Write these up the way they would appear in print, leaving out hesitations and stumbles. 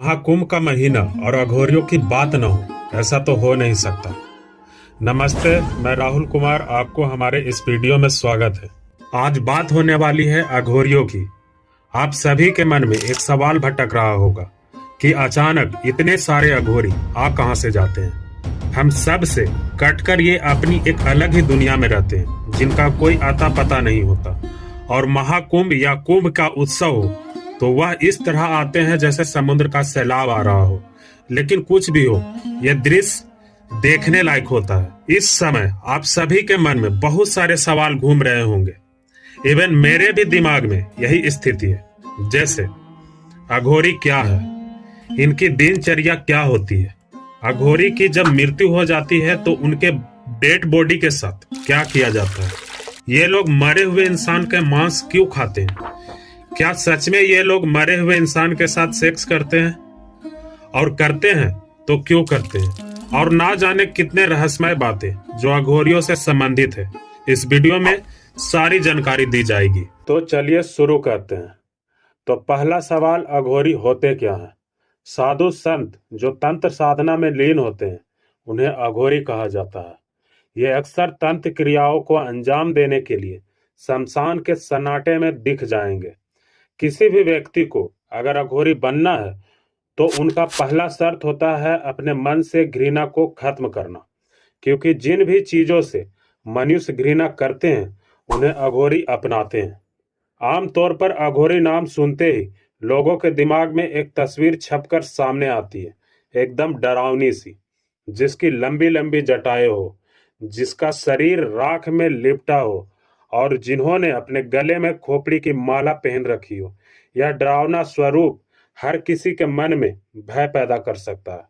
महाकुंभ का महीना और अघोरियों की बात न हो, ऐसा तो हो नहीं सकता। नमस्ते, मैं राहुल कुमार, आपको हमारे इस वीडियो में स्वागत है। आज बात होने वाली है अघोरियों की। आप सभी के मन में एक सवाल भटक रहा होगा कि अचानक इतने सारे अघोरी आ कहां से जाते हैं। हम सब से कटकर ये अपनी एक अलग ही दुनिया में रहते हैं, जिनका कोई आता पता नहीं होता। और महाकुंभ या कुंभ का उत्सव हो तो वह इस तरह आते हैं जैसे समुद्र का सैलाब आ रहा हो। लेकिन कुछ भी हो, यह दृश्य देखने लायक होता है। इस समय आप सभी के मन में बहुत सारे सवाल घूम रहे होंगे। इवन मेरे भी दिमाग में यही स्थिति है। जैसे अघोरी क्या है, इनकी दिनचर्या क्या होती है, अघोरी की जब मृत्यु हो जाती है तो उनके डेड बॉडी के साथ क्या किया जाता है, ये लोग मरे हुए इंसान के मांस क्यों खाते हैं, क्या सच में ये लोग मरे हुए इंसान के साथ सेक्स करते हैं, और करते हैं तो क्यों करते हैं, और ना जाने कितने रहस्यमय बातें जो अघोरियों से संबंधित है। इस वीडियो में सारी जानकारी दी जाएगी। तो चलिए शुरू करते हैं। तो पहला सवाल, अघोरी होते क्या हैं? साधु संत जो तंत्र साधना में लीन होते हैं उन्हें अघोरी कहा जाता है। ये अक्सर तंत्र क्रियाओं को अंजाम देने के लिए शमशान के सन्नाटे में दिख जाएंगे। किसी भी व्यक्ति को अगर अघोरी बनना है तो उनका पहला शर्त होता है अपने मन से घृणा को खत्म करना, क्योंकि जिन भी चीजों से मनुष्य घृणा करते हैं उन्हें अघोरी अपनाते हैं। आमतौर पर अघोरी नाम सुनते ही लोगों के दिमाग में एक तस्वीर छपकर सामने आती है, एकदम डरावनी सी, जिसकी लंबी लंबी जटाएं हो, जिसका शरीर राख में लिपटा हो और जिन्होंने अपने गले में खोपड़ी की माला पहन रखी हो। यह डरावना स्वरूप हर किसी के मन में भय पैदा कर सकता है।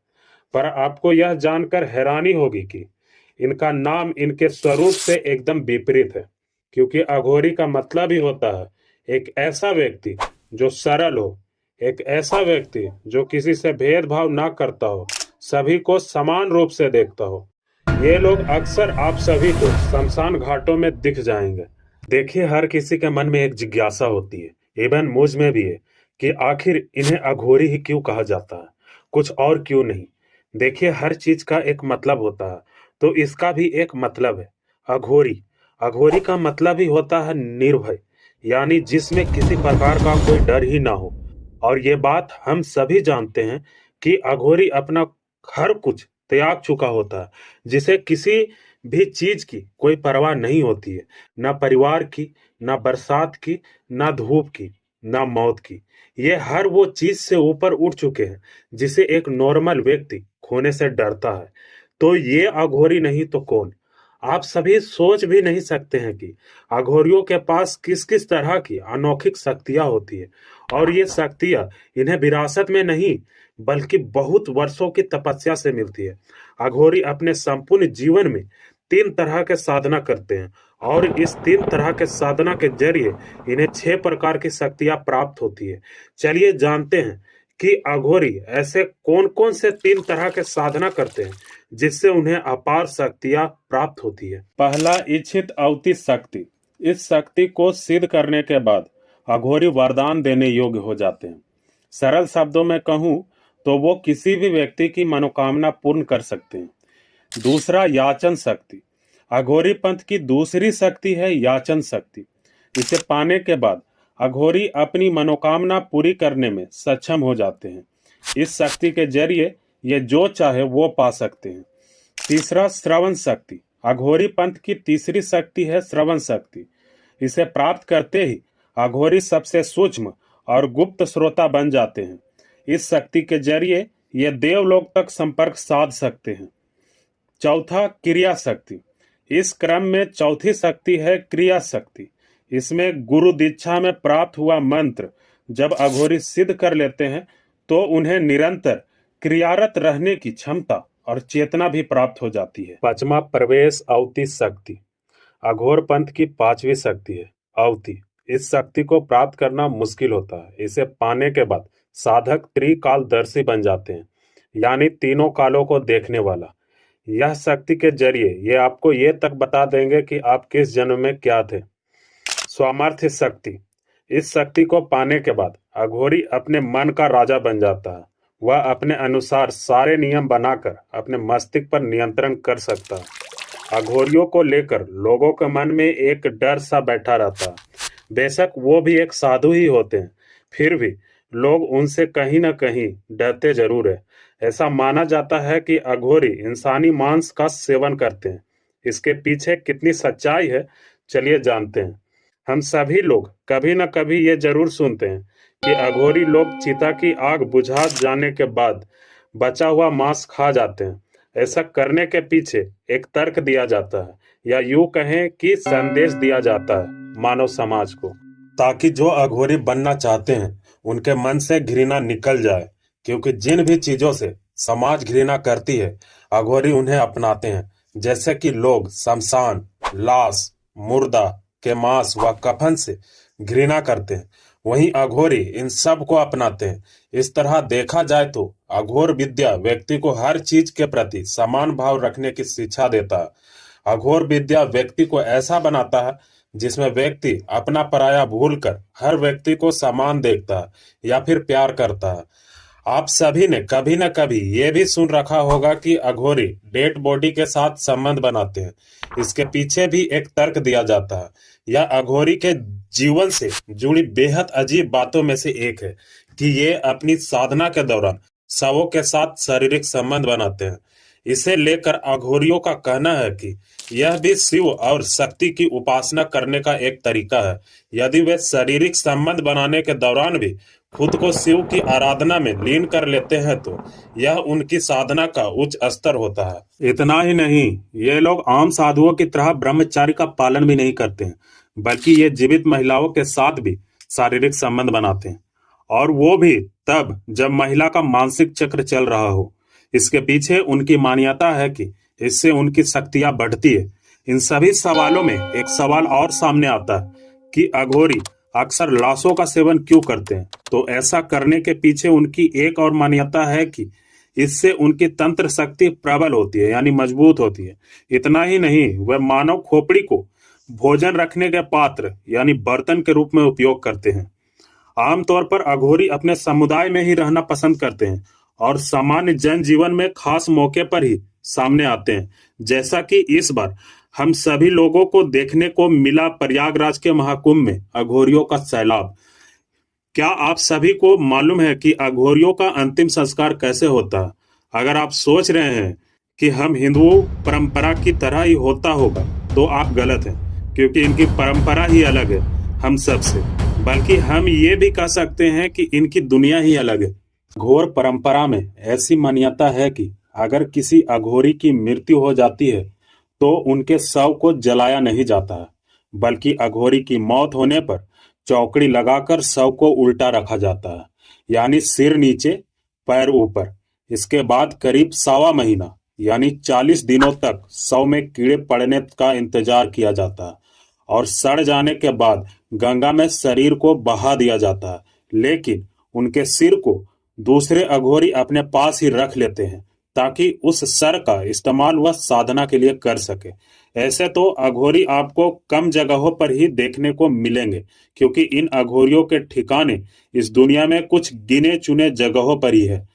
पर आपको यह जानकर हैरानी होगी कि इनका नाम इनके स्वरूप से एकदम विपरीत है, क्योंकि अघोरी का मतलब ही होता है एक ऐसा व्यक्ति जो सरल हो, एक ऐसा व्यक्ति जो किसी से भेदभाव ना करता हो, सभी को समान रूप से देखता हो। ये लोग अक्सर आप सभी को शमशान घाटों में दिख जाएंगे। देखिए, हर किसी के मन में एक जिज्ञासा होती है, इवन मुझ में भी है, कि आखिर इन्हें अघोरी ही क्यों कहा जाता है, कुछ और क्यों नहीं। देखिए, हर चीज का एक मतलब होता है, तो इसका भी एक मतलब है। अघोरी अघोरी का मतलब ही होता है निर्भय, यानी जिसमें किसी प्रकार का कोई डर ही ना हो। और ये बात हम सभी जानते हैं कि अघोरी अपना हर कुछ त्याग चुका होता है, जिसे किसी भी चीज की कोई परवाह नहीं होती है, ना परिवार की, ना बरसात की, ना धूप की, ना मौत की। ये हर वो चीज से ऊपर उठ चुके हैं जिसे एक नॉर्मल व्यक्ति खोने से डरता है। तो ये अघोरी नहीं तो कौन? आप सभी सोच भी नहीं सकते हैं कि अघोरियों के पास किस किस तरह की अनोखी शक्तियां होती है, और ये शक्तियां इन्हें विरासत में नहीं बल्कि बहुत वर्षों की तपस्या से मिलती है। अघोरी अपने संपूर्ण जीवन में 3 तरह के साधना करते हैं, और इस 3 तरह के साधना के जरिए इन्हें 6 प्रकार की शक्तियां प्राप्त होती है। चलिए जानते हैं कि अघोरी ऐसे कौन कौन से 3 तरह के साधना करते हैं जिससे उन्हें अपार शक्तियां प्राप्त होती है। पहला, इच्छित अवति शक्ति। इस शक्ति को सिद्ध करने के बाद अघोरी वरदान देने योग्य हो जाते हैं। सरल शब्दों में कहूं तो वो किसी भी व्यक्ति की मनोकामना पूर्ण कर सकते हैं। दूसरा, याचन शक्ति। अघोरी पंथ की दूसरी शक्ति है याचन शक्ति। इसे पाने के बाद अघोरी अपनी मनोकामना पूरी करने में सक्षम हो जाते हैं। इस शक्ति के जरिए ये जो चाहे वो पा सकते हैं। तीसरा, श्रवण शक्ति। अघोरी पंथ की तीसरी शक्ति है श्रवण शक्ति। इसे प्राप्त करते ही अघोरी सबसे सूक्ष्म और गुप्त श्रोता बन जाते हैं। इस शक्ति के जरिए ये देवलोक तक संपर्क साध सकते हैं। चौथा, क्रिया शक्ति। इस क्रम में चौथी शक्ति है क्रिया शक्ति। इसमें गुरु दीक्षा में प्राप्त हुआ मंत्र जब अघोरी सिद्ध कर लेते हैं तो उन्हें निरंतर क्रियारत रहने की क्षमता और चेतना भी प्राप्त हो जाती है। पांचवा, प्रवेश अवति शक्ति। अघोर पंथ की 5वीं शक्ति है अवति। इस शक्ति को प्राप्त करना मुश्किल होता है। इसे पाने के बाद साधक त्रिकालदर्शी बन जाते हैं, यानी तीनों कालों को देखने वाला। यह शक्ति के जरिए ये आपको ये तक बता देंगे कि आप किस जन्म में क्या थे। स्वामर्थ्य शक्ति। इस शक्ति को पाने के बाद अघोरी अपने मन का राजा बन जाता है। वह अपने अनुसार सारे नियम बनाकर अपने मस्तिष्क पर नियंत्रण कर सकता है। अघोरियों को लेकर लोगों के मन में एक डर सा बैठा रहता है। बेशक वो भी एक साधु ही होते हैं, फिर भी लोग उनसे कहीं न कहीं डरते जरूर है। ऐसा माना जाता है कि अघोरी इंसानी मांस का सेवन करते हैं। इसके पीछे कितनी सच्चाई है, चलिए जानते हैं। हम सभी लोग कभी न कभी ये जरूर सुनते हैं कि अघोरी लोग चिता की आग बुझा जाने के बाद बचा हुआ मांस खा जाते हैं। ऐसा करने के पीछे एक तर्क दिया जाता है, या यूं कहें कि संदेश दिया जाता है मानव समाज को, ताकि जो अघोरी बनना चाहते हैं उनके मन से घृणा निकल जाए। क्योंकि जिन भी चीजों से समाज घृणा करती है, अघोरी उन्हें अपनाते हैं। जैसे कि लोग शमशान, लाश, मुर्दा के मांस व कफन से घृणा करते हैं, वहीं अघोरी इन सब को अपनाते हैं। इस तरह देखा जाए तो अघोर विद्या व्यक्ति को हर चीज के प्रति समान भाव रखने की शिक्षा देता है। अघोर विद्या व्यक्ति को ऐसा बनाता है जिसमें व्यक्ति अपना पराया भूलकर हर व्यक्ति को समान देखता है या फिर प्यार करता है। आप सभी ने कभी न कभी ये भी सुन रखा होगा कि अघोरी डेड बॉडी के साथ संबंध बनाते हैं। इसके पीछे भी एक तर्क दिया जाता है। यह अघोरी के जीवन से जुड़ी बेहद अजीब बातों में से एक है कि ये अपनी साधना के दौरान शवों के साथ शारीरिक संबंध बनाते हैं। इसे लेकर अघोरियों का कहना है कि यह भी शिव और शक्ति की उपासना करने का एक तरीका है। यदि वे शारीरिक संबंध बनाने के दौरान भी खुद को शिव की आराधना में लीन कर लेते हैं तो यह उनकी साधना का उच्च स्तर होता है। इतना ही नहीं, ये लोग आम साधुओं की तरह ब्रह्मचार्य का पालन भी नहीं करते हैं, बल्कि ये जीवित महिलाओं के साथ भी शारीरिक संबंध बनाते हैं, और वो भी तब जब महिला का मानसिक चक्र चल रहा हो। इसके पीछे उनकी मान्यता है कि इससे उनकी शक्तियां बढ़ती है। इन सभी सवालों में एक सवाल और सामने आता है कि अघोरी अक्सर लाशों का सेवन क्यों करते हैं। तो ऐसा करने के पीछे उनकी एक और मान्यता है कि इससे उनकी तंत्र शक्ति प्रबल होती है, यानी मजबूत होती है। इतना ही नहीं, वह मानव खोपड़ी को भोजन रखने के पात्र यानी बर्तन के रूप में उपयोग करते हैं। आमतौर पर अघोरी अपने समुदाय में ही रहना पसंद करते हैं और सामान्य जनजीवन में खास मौके पर ही सामने आते हैं। जैसा कि इस बार हम सभी लोगों को देखने को मिला प्रयागराज के महाकुंभ में अघोरियों का सैलाब। क्या आप सभी को मालूम है कि अघोरियों का अंतिम संस्कार कैसे होता है? अगर आप सोच रहे हैं कि हम हिंदू परंपरा की तरह ही होता होगा तो आप गलत हैं, क्योंकि इनकी परंपरा ही अलग है हम सब से। बल्कि हम ये भी कह सकते हैं कि इनकी दुनिया ही अलग है। घोर परंपरा में ऐसी मान्यता है कि अगर किसी अघोरी की मृत्यु हो जाती है तो उनके शव को जलाया नहीं जाता है, बल्कि अघोरी की मौत होने पर चौकड़ी लगाकर शव को उल्टा रखा जाता है, यानी सिर नीचे पैर ऊपर। इसके बाद करीब 1.25 महीना यानी 40 दिनों तक शव में कीड़े पड़ने का इंतजार किया जाता है और सड़ जाने के बाद गंगा में शरीर को बहा दिया जाता है। लेकिन उनके सिर को दूसरे अघोरी अपने पास ही रख लेते हैं ताकि उस सर का इस्तेमाल वह साधना के लिए कर सके। ऐसे तो अघोरी आपको कम जगहों पर ही देखने को मिलेंगे, क्योंकि इन अघोरियों के ठिकाने इस दुनिया में कुछ गिने चुने जगहों पर ही है।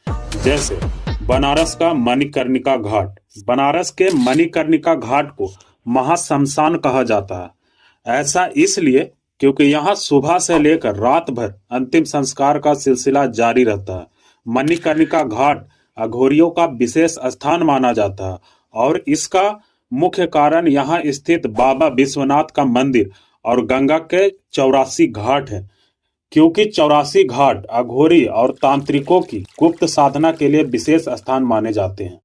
जैसे बनारस का मणिकर्णिका घाट। बनारस के मणिकर्णिका घाट को महाश्मशान कहा जाता है। ऐसा इसलिए क्योंकि यहाँ सुबह से लेकर रात भर अंतिम संस्कार का सिलसिला जारी रहता है। मणिकर्णिका घाट अघोरियों का विशेष स्थान माना जाता है और इसका मुख्य कारण यहाँ स्थित बाबा विश्वनाथ का मंदिर और गंगा के 84 घाट है, क्योंकि 84 घाट अघोरी और तांत्रिकों की गुप्त साधना के लिए विशेष स्थान माने जाते हैं।